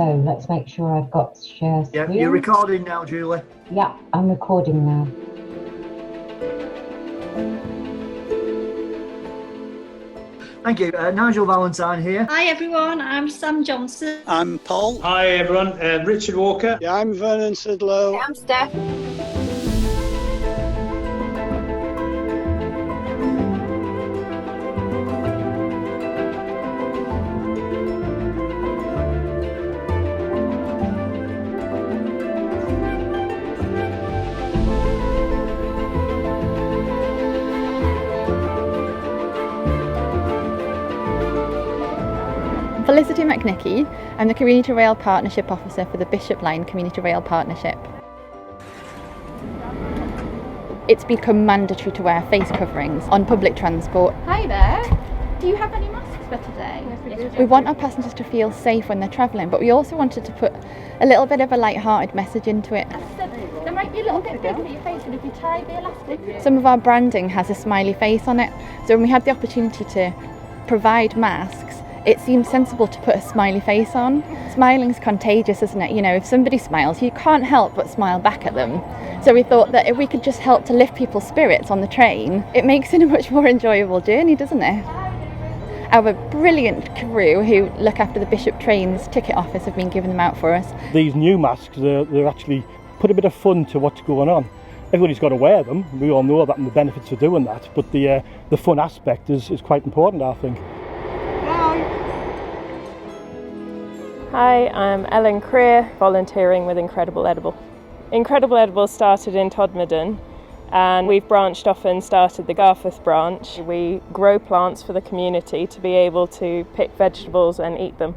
So let's make sure I've got share screen. Yeah, you're recording now, Julie. Yeah, I'm recording now. Thank you. Nigel Valentine here. Hi everyone, I'm Sam Johnson. I'm Paul. Hi everyone, Richard Walker. Yeah, I'm Vernon Sidlow. I'm Steph. Felicity McNicky. I'm the Community Rail Partnership Officer for the Bishop Line Community Rail Partnership. It's become mandatory to wear face coverings on public transport. Hi there. Do you have any masks for today? Yes, we want our passengers to feel safe when they're travelling, but we also wanted to put a little bit of a light-hearted message into it. There might be a little bit big for your face, and if you tie the elastic. Some of our branding has a smiley face on it, so when we had the opportunity to provide masks, it seemed sensible to put a smiley face on. Smiling's contagious, isn't it? You know, if somebody smiles, you can't help but smile back at them. So we thought that if we could just help to lift people's spirits on the train, it makes it a much more enjoyable journey, doesn't it? Our brilliant crew who look after the Bishop Trains ticket office have been giving them out for us. These new masks, they're actually put a bit of fun to what's going on. Everybody's got to wear them, we all know that and the benefits of doing that, but the fun aspect is quite important, I think. Hi, I'm Ellen Creer, volunteering with Incredible Edible. Incredible Edible started in Todmorden and we've branched off and started the Garforth branch. We grow plants for the community to be able to pick vegetables and eat them.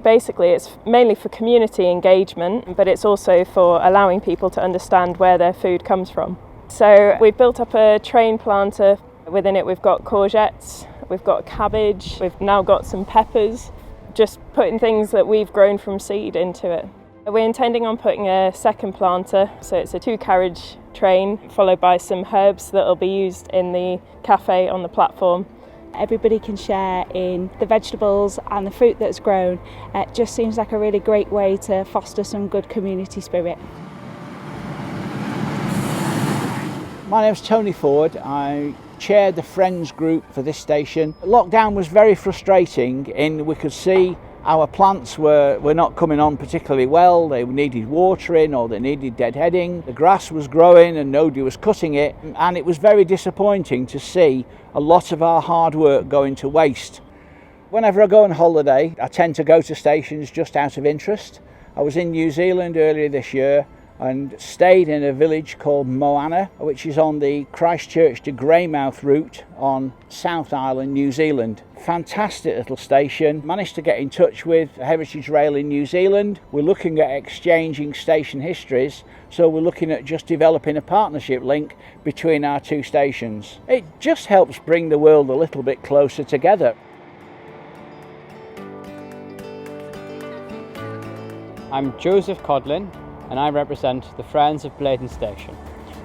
Basically it's mainly for community engagement, but it's also for allowing people to understand where their food comes from. So we've built up a train planter. Within it we've got courgettes, we've got cabbage, we've now got some peppers. Just putting things that we've grown from seed into it. We're intending on putting a second planter, so it's a 2-carriage train followed by some herbs that will be used in the cafe on the platform. Everybody can share in the vegetables and the fruit that's grown. It just seems like a really great way to foster some good community spirit. My name's Tony Ford. I chaired the Friends group for this station. Lockdown was very frustrating in we could see our plants were not coming on particularly well. They needed watering or they needed deadheading. The grass was growing and nobody was cutting it, and it was very disappointing to see a lot of our hard work going to waste. Whenever I go on holiday, I tend to go to stations just out of interest. I was in New Zealand earlier this year and stayed in a village called Moana, which is on the Christchurch to Greymouth route on South Island, New Zealand. Fantastic little station. Managed to get in touch with Heritage Rail in New Zealand. We're looking at exchanging station histories, so we're looking at just developing a partnership link between our two stations. It just helps bring the world a little bit closer together. I'm Joseph Codlin, and I represent the Friends of Blaydon Station.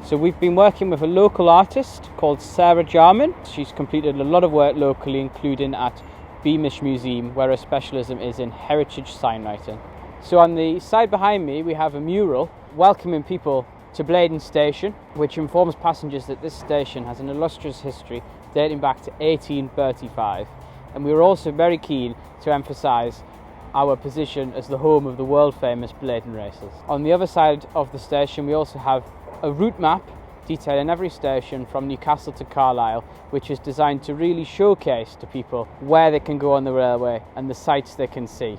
So we've been working with a local artist called Sarah Jarman. She's completed a lot of work locally, including at Beamish Museum, where her specialism is in heritage signwriting. So on the side behind me we have a mural welcoming people to Blaydon Station, which informs passengers that this station has an illustrious history dating back to 1835. And we were also very keen to emphasise our position as the home of the world-famous Blaydon races. On the other side of the station we also have a route map detailing every station from Newcastle to Carlisle, which is designed to really showcase to people where they can go on the railway and the sights they can see.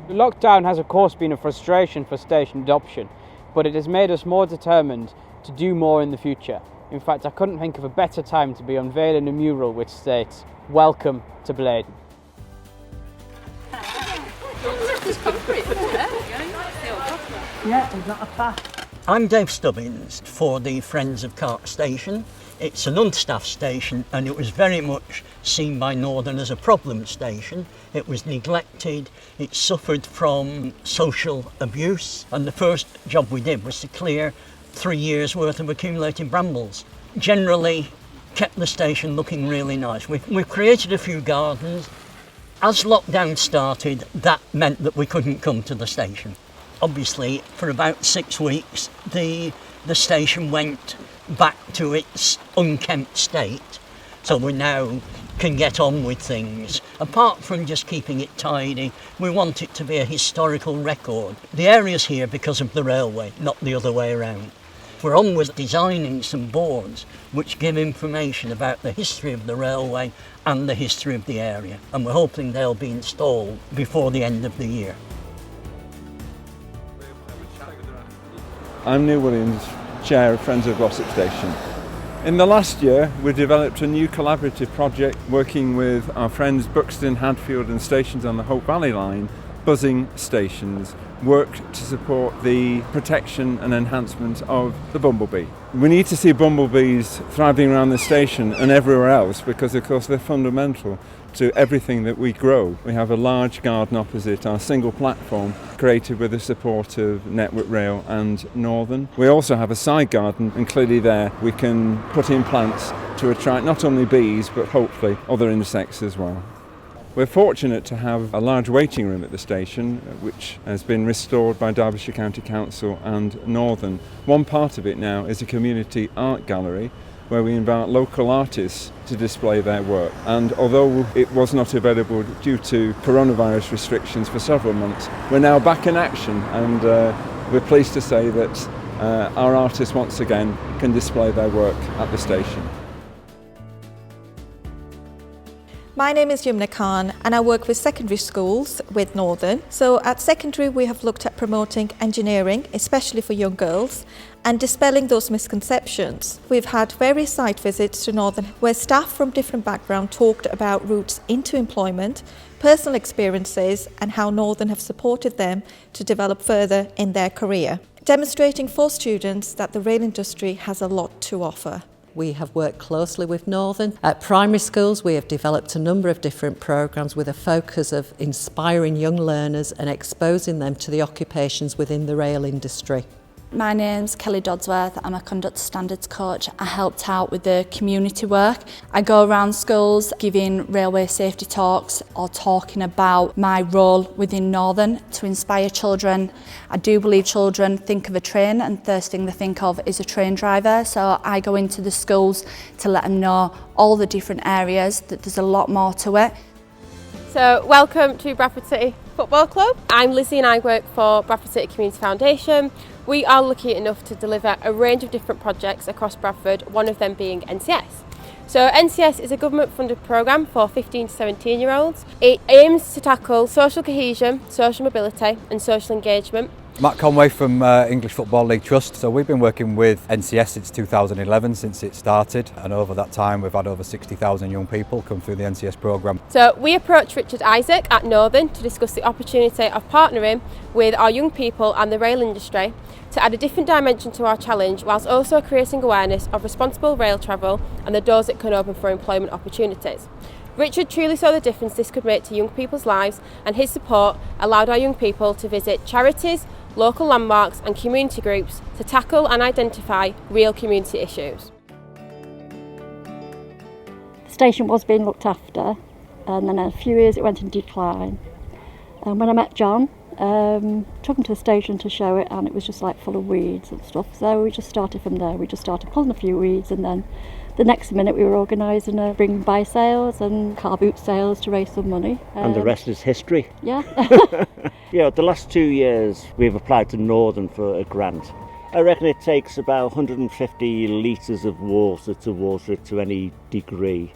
The lockdown has of course been a frustration for station adoption, but it has made us more determined to do more in the future. In fact, I couldn't think of a better time to be unveiling a mural which states, "Welcome to Blaydon." Yeah, is that a path? I'm Dave Stubbins for the Friends of Cark Station. It's an unstaffed station and it was very much seen by Northern as a problem station. It was neglected, it suffered from social abuse, and the first job we did was to clear 3 years worth of accumulated brambles. Generally kept the station looking really nice. We've created a few gardens As lockdown started, that meant that we couldn't come to the station. Obviously, for about 6 weeks, the station went back to its unkempt state, so we now can get on with things. Apart from just keeping it tidy, we want it to be a historical record. The area's here because of the railway, not the other way around. We're on with designing some boards which give information about the history of the railway and the history of the area, and we're hoping they'll be installed before the end of the year. I'm Neil Williams, Chair of Friends of Glossop Station. In the last year, we developed a new collaborative project working with our friends Buxton, Hadfield and stations on the Hope Valley line, buzzing stations, worked to support the protection and enhancement of the bumblebee. We need to see bumblebees thriving around the station and everywhere else because of course they're fundamental to everything that we grow. We have a large garden opposite our single platform created with the support of Network Rail and Northern. We also have a side garden and clearly there we can put in plants to attract not only bees but hopefully other insects as well. We're fortunate to have a large waiting room at the station which has been restored by Derbyshire County Council and Northern. One part of it now is a community art gallery where we invite local artists to display their work. And although it was not available due to coronavirus restrictions for several months, we're now back in action and we're pleased to say that our artists once again can display their work at the station. My name is Yumna Khan and I work with secondary schools with Northern. So at secondary we have looked at promoting engineering, especially for young girls, and dispelling those misconceptions. We've had various site visits to Northern where staff from different backgrounds talked about routes into employment, personal experiences and how Northern have supported them to develop further in their career, demonstrating for students that the rail industry has a lot to offer. We have worked closely with Northern. At primary schools we have developed a number of different programmes with a focus of inspiring young learners and exposing them to the occupations within the rail industry. My name's Kelly Dodsworth, I'm a conductor standards coach. I helped out with the community work. I go around schools giving railway safety talks or talking about my role within Northern to inspire children. I do believe children think of a train and first thing they think of is a train driver, so I go into the schools to let them know all the different areas, that there's a lot more to it. So welcome to Bradford City Football Club. I'm Lizzie and I work for Bradford City Community Foundation. We are lucky enough to deliver a range of different projects across Bradford, one of them being NCS. So NCS is a government funded programme for 15 to 17 year olds. It aims to tackle social cohesion, social mobility and social engagement. Matt Conway from English Football League Trust. So we've been working with NCS since 2011, since it started, and over that time we've had over 60,000 young people come through the NCS programme. So we approached Richard Isaac at Northern to discuss the opportunity of partnering with our young people and the rail industry to add a different dimension to our challenge whilst also creating awareness of responsible rail travel and the doors it can open for employment opportunities. Richard truly saw the difference this could make to young people's lives, and his support allowed our young people to visit charities, local landmarks and community groups to tackle and identify real community issues. The station was being looked after and then in a few years it went in decline. And when I met John, took him to the station to show it and it was just like full of weeds and stuff, so we just started from there. We just started pulling a few weeds and then the next minute we were organising a bring buy sales and car boot sales to raise some money. And the rest is history. Yeah. Yeah, the last 2 years we've applied to Northern for a grant. I reckon it takes about 150 litres of water to water it to any degree,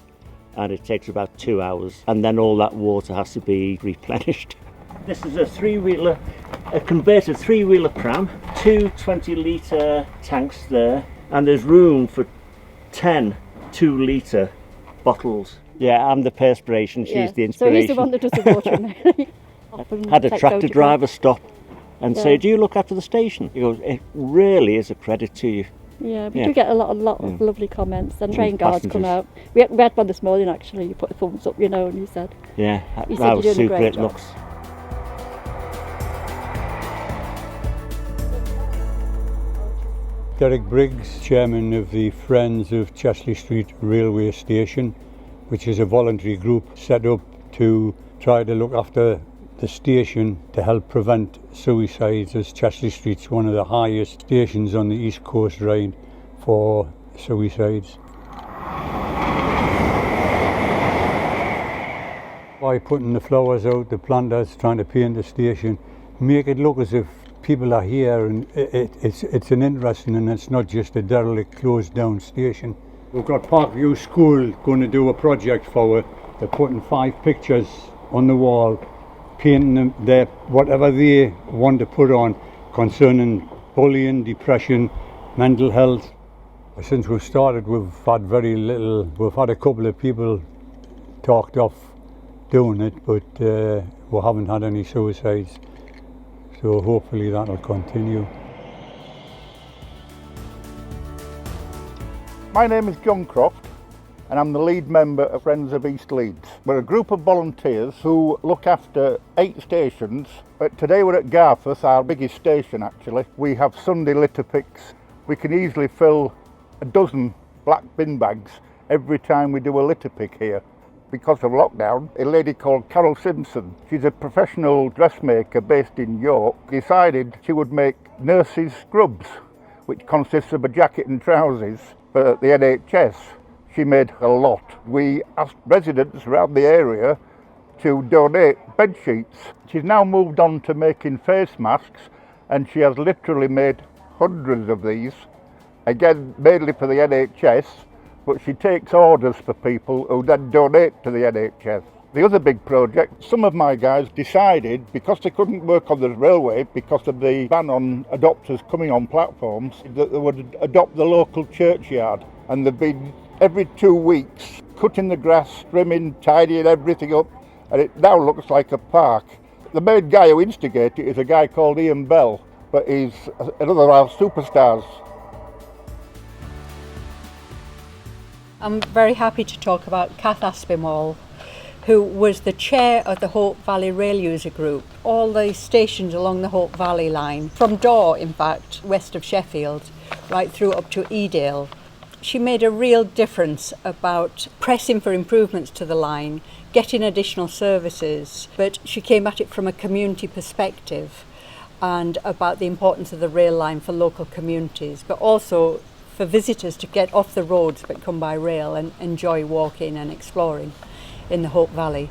and it takes about 2 hours, and then all that water has to be replenished. This is a three-wheeler, a converted three-wheeler pram, two 20-litre tanks there, and there's room for 10 2-litre bottles. Yeah, I'm the perspiration, she's the inspiration. So he's the one that does the watering. Had a tractor driver stop and say, do you look after the station? He goes, it really is a credit to you. Yeah, we do get a lot of lovely comments and train guards come out. We had one this morning actually, you put the thumbs up, you know, and he said, that was super, it looks. Derek Briggs, Chairman of the Friends of Chesley Street Railway Station, which is a voluntary group set up to try to look after the station to help prevent suicides, as Chesley Street's one of the highest stations on the East Coast Line for suicides. By putting the flowers out, the planters, trying to paint the station, make it look as if people are here, and it's an interesting, and it's not just a derelict closed down station. We've got Parkview School going to do a project for it. They're putting 5 pictures on the wall, painting them there, whatever they want to put on concerning bullying, depression, mental health. Since we've started, we've had very little. We've had a couple of people talked off doing it, but we haven't had any suicides. So hopefully that'll continue. My name is John Croft and I'm the lead member of Friends of East Leeds. We're a group of volunteers who look after 8 stations, but today we're at Garforth, our biggest station actually. We have Sunday litter picks. We can easily fill a dozen black bin bags every time we do a litter pick here. Because of lockdown, a lady called Carol Simpson, she's a professional dressmaker based in York, decided she would make nurses' scrubs, which consists of a jacket and trousers for the NHS. She made a lot. We asked residents around the area to donate bed sheets. She's now moved on to making face masks, and she has literally made hundreds of these, again mainly for the NHS. But she takes orders for people who then donate to the NHS. The other big project, some of my guys decided, because they couldn't work on the railway because of the ban on adopters coming on platforms, that they would adopt the local churchyard. And they've been every 2 weeks cutting the grass, trimming, tidying everything up, and it now looks like a park. The main guy who instigated it is a guy called Ian Bell, but he's another of our superstars. I'm very happy to talk about Kath Aspinwall, who was the chair of the Hope Valley Rail User Group. All the stations along the Hope Valley line, from Dore in fact, west of Sheffield, right through up to Edale. She made a real difference about pressing for improvements to the line, getting additional services, but she came at it from a community perspective and about the importance of the rail line for local communities, but also for visitors to get off the roads but come by rail and enjoy walking and exploring in the Hope Valley.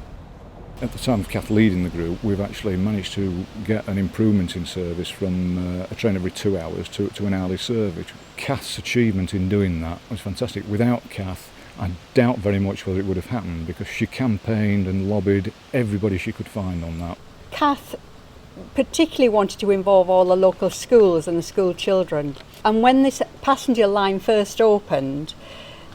At the time of Kath leading the group, we've actually managed to get an improvement in service from a train every 2 hours to an hourly service. Kath's achievement in doing that was fantastic. Without Kath, I doubt very much whether it would have happened, because she campaigned and lobbied everybody she could find on that. Kath particularly wanted to involve all the local schools and the school children. And when this passenger line first opened,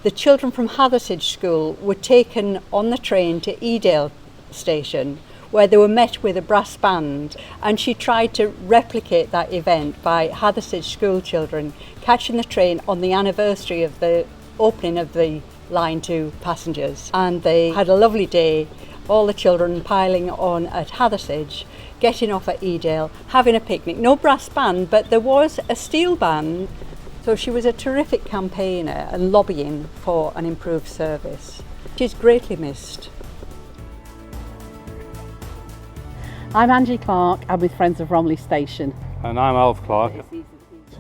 the children from Hathersage School were taken on the train to Edale station, where they were met with a brass band, and she tried to replicate that event by Hathersage school children catching the train on the anniversary of the opening of the line to passengers. And they had a lovely day, all the children piling on at Hathersage, getting off at Edale, having a picnic. No brass band, but there was a steel band. So she was a terrific campaigner and lobbying for an improved service. She's greatly missed. I'm Angie Clark. I'm with Friends of Romley Station. And I'm Alf Clark.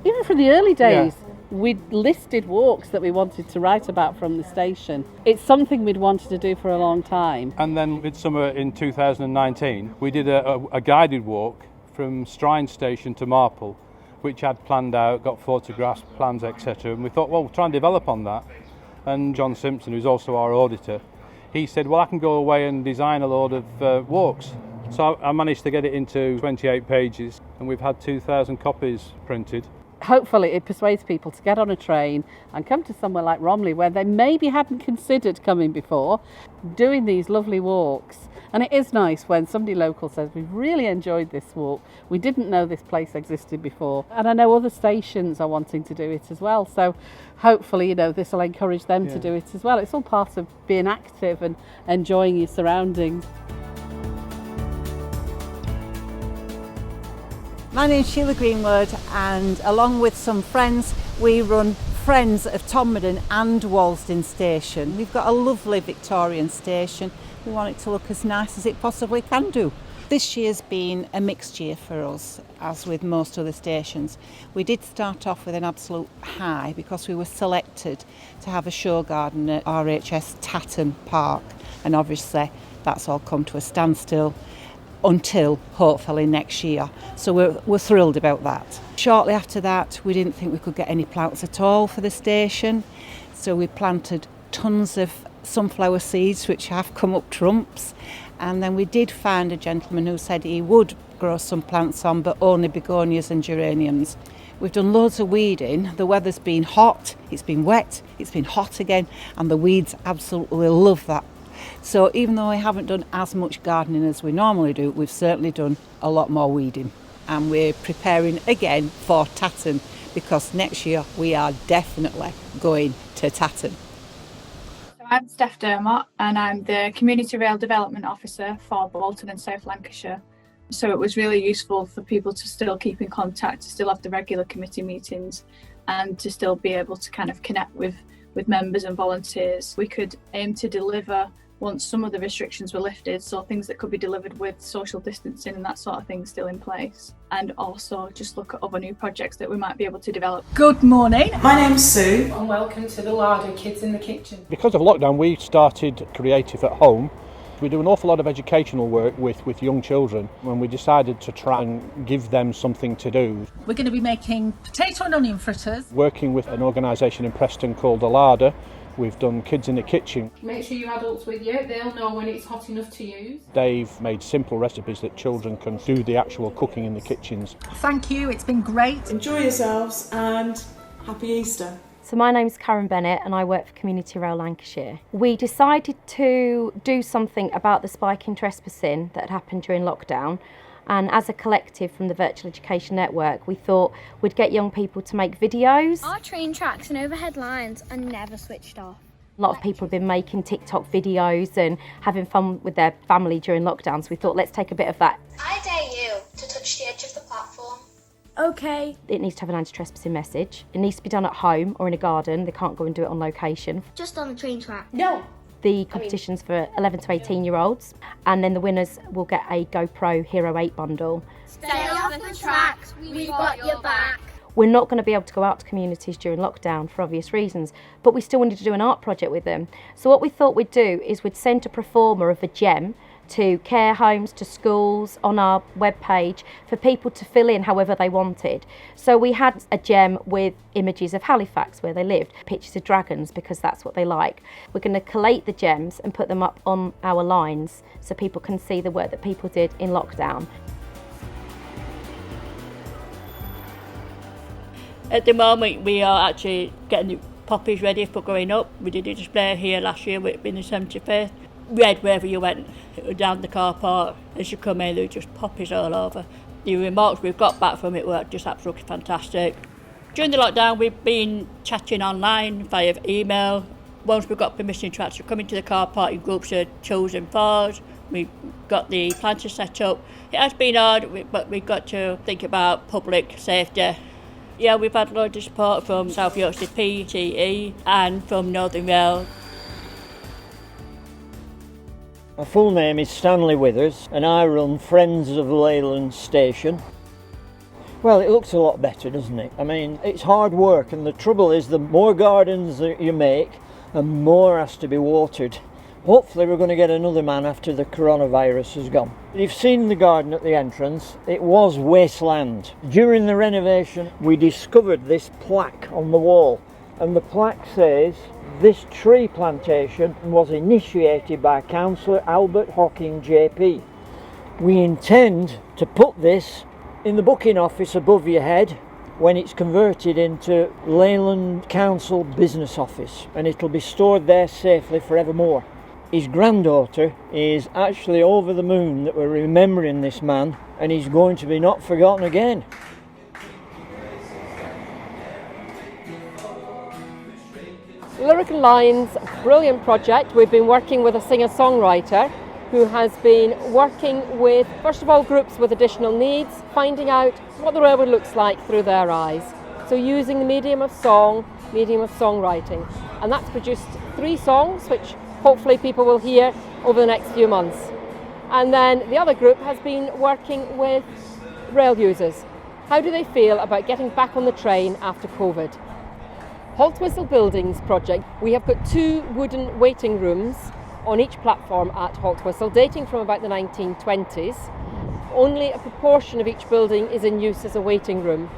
Even from the early days, we'd listed walks that we wanted to write about from the station. It's something we'd wanted to do for a long time. And then midsummer in 2019, we did a guided walk from Strine Station to Marple, which had planned out, got photographs, plans, etc. And we thought, well, we'll try and develop on that. And John Simpson, who's also our auditor, he said, well, I can go away and design a load of walks. So I managed to get it into 28 pages, and we've had 2,000 copies printed. Hopefully it persuades people to get on a train and come to somewhere like Romley, where they maybe hadn't considered coming before, doing these lovely walks. And it is nice when somebody local says, we've really enjoyed this walk, we didn't know this place existed before. And I know other stations are wanting to do it as well, so hopefully, this will encourage them to do it as well. It's all part of being active and enjoying your surroundings. My name's Sheila Greenwood, and along with some friends, we run Friends of Todmorden and Walsden Station. We've got a lovely Victorian station, We want it to look as nice as it possibly can do. This year's been a mixed year for us, as with most other stations. We did start off with an absolute high because we were selected to have a show garden at RHS Tatton Park, and obviously that's all come to a standstill until hopefully next year. So we're thrilled about that. Shortly after that, we didn't think we could get any plants at all for the station, so we planted tons of sunflower seeds, which have come up trumps. And then we did find a gentleman who said he would grow some plants on, but only begonias and geraniums. We've done loads of weeding. The weather's been hot, it's been wet, it's been hot again, and the weeds absolutely love that. So even though we haven't done as much gardening as we normally do, we've certainly done a lot more weeding. And we're preparing again for Tatton, because next year we are definitely going to Tatton. I'm Steph Dermott and I'm the Community Rail Development Officer for Bolton and South Lancashire. So it was really useful for people to still keep in contact, to still have the regular committee meetings and to still be able to kind of connect with members and volunteers. We could aim to deliver once some of the restrictions were lifted, so things that could be delivered with social distancing and that sort of thing still in place, and also just look at other new projects that we might be able to develop. Good morning, my name's Sue and welcome to the Larder Kids in the Kitchen. Because of lockdown, we started Creative at Home. We do an awful lot of educational work with young children, and we decided to try and give them something to do. We're going to be making potato and onion fritters. Working with an organisation in Preston called The Larder, we've done Kids in the Kitchen. Make sure your adults with you, they'll know when it's hot enough to use. They've made simple recipes that children can do the actual cooking in the kitchens. Thank you, it's been great. Enjoy yourselves and happy Easter. So my name's Karen Bennett and I work for Community Rail Lancashire. We decided to do something about the spike in trespassing that had happened during lockdown, and as a collective from the Virtual Education Network we thought we'd get young people to make videos. Our train tracks and overhead lines are never switched off. A lot of people have been making TikTok videos and having fun with their family during lockdown, so we thought let's take a bit of that. I dare you to touch the edge of the platform. Okay. It needs to have an anti-trespassing message. It needs to be done at home or in a garden. They can't go and do it on location. Just on the train track. No. The competition's for 11 to 18 year olds, and then the winners will get a GoPro Hero 8 bundle. Stay off the tracks, we've got your back. We're not going to be able to go out to communities during lockdown for obvious reasons, but we still wanted to do an art project with them. So what we thought we'd do is we'd send a performer of a gem to care homes, to schools, on our webpage for people to fill in however they wanted. So we had a gem with images of Halifax where they lived, pictures of dragons because that's what they like. We're going to collate the gems and put them up on our lines so people can see the work that people did in lockdown. At the moment we are actually getting the poppies ready for going up. We did a display here last year with the 75th. Red wherever you went, down the car park, as you come in there were just poppies all over. The remarks we've got back from it were just absolutely fantastic. During the lockdown we've been chatting online via email. Once we've got permission to actually come into the car park in groups of twos and fours, we've got the planters set up. It has been hard, but we've got to think about public safety. Yeah, we've had loads of support from South Yorkshire PTE and from Northern Rail. My full name is Stanley Withers and I run Friends of Leyland Station. Well, it looks a lot better, doesn't it? I mean, it's hard work, and the trouble is the more gardens that you make, the more has to be watered. Hopefully we're going to get another man after the coronavirus has gone. You've seen the garden at the entrance. It was wasteland. During the renovation we discovered this plaque on the wall, and the plaque says, "This tree plantation was initiated by Councillor Albert Hocking JP. We intend to put this in the booking office above your head when it's converted into Leyland Council Business Office, and it'll be stored there safely forevermore." His granddaughter is actually over the moon that we're remembering this man, and he's going to be not forgotten again. Lyrical Lines, brilliant project. We've been working with a singer-songwriter who has been working with, first of all, groups with additional needs, finding out what the railway looks like through their eyes. So using the medium of song, medium of songwriting. And that's produced 3 songs which hopefully people will hear over the next few months. And then the other group has been working with rail users. How do they feel about getting back on the train after COVID? Haltwhistle Buildings project, we have got 2 wooden waiting rooms on each platform at Haltwhistle, dating from about the 1920s. Only a proportion of each building is in use as a waiting room.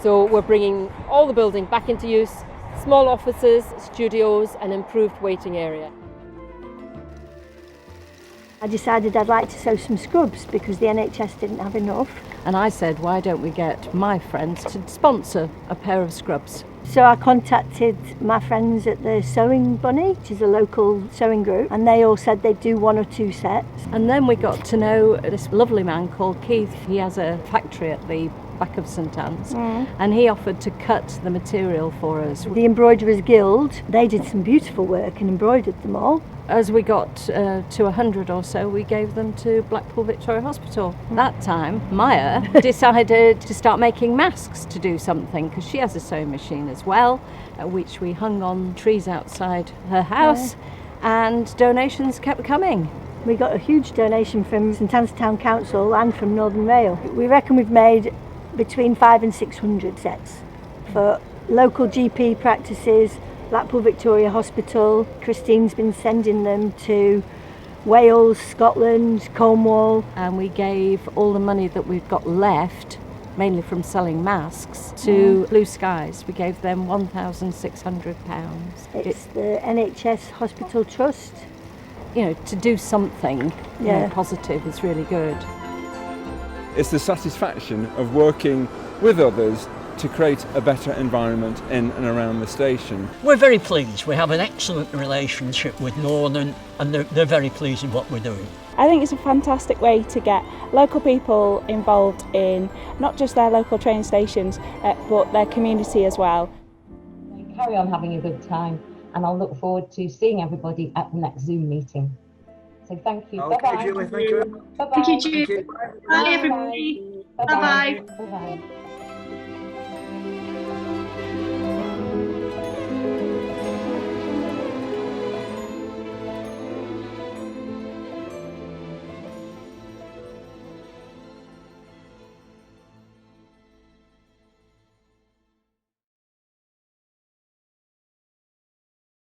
So we're bringing all the building back into use, small offices, studios, and improved waiting area. I decided I'd like to sew some scrubs because the NHS didn't have enough. And I said, why don't we get my friends to sponsor a pair of scrubs? So I contacted my friends at the Sewing Bunny, which is a local sewing group, and they all said they'd do 1 or 2 sets. And then we got to know this lovely man called Keith. He has a factory at the back of St Anne's, and he offered to cut the material for us. The Embroiderers Guild, they did some beautiful work and embroidered them all. As we got to 100 or so, we gave them to Blackpool Victoria Hospital. That time, Maya decided to start making masks to do something, because she has a sewing machine as well, which we hung on trees outside her house, and donations kept coming. We got a huge donation from St Anne's Town Council and from Northern Rail. We reckon we've made between 500 and 600 sets for local GP practices, Blackpool Victoria Hospital. Christine's been sending them to Wales, Scotland, Cornwall. And we gave all the money that we've got left, mainly from selling masks, to Blue Skies. We gave them £1,600. It's the NHS Hospital Trust. You know, to do something positive is really good. It's the satisfaction of working with others to create a better environment in and around the station. We're very pleased. We have an excellent relationship with Northern, and they're very pleased with what we're doing. I think it's a fantastic way to get local people involved in not just their local train stations, but their community as well. Carry on having a good time, and I'll look forward to seeing everybody at the next Zoom meeting. So thank you. Okay, Bye-bye. Julie, thank you. Bye-bye. Thank you, Julie. Bye, everybody. Bye-bye. Bye-bye. Bye-bye.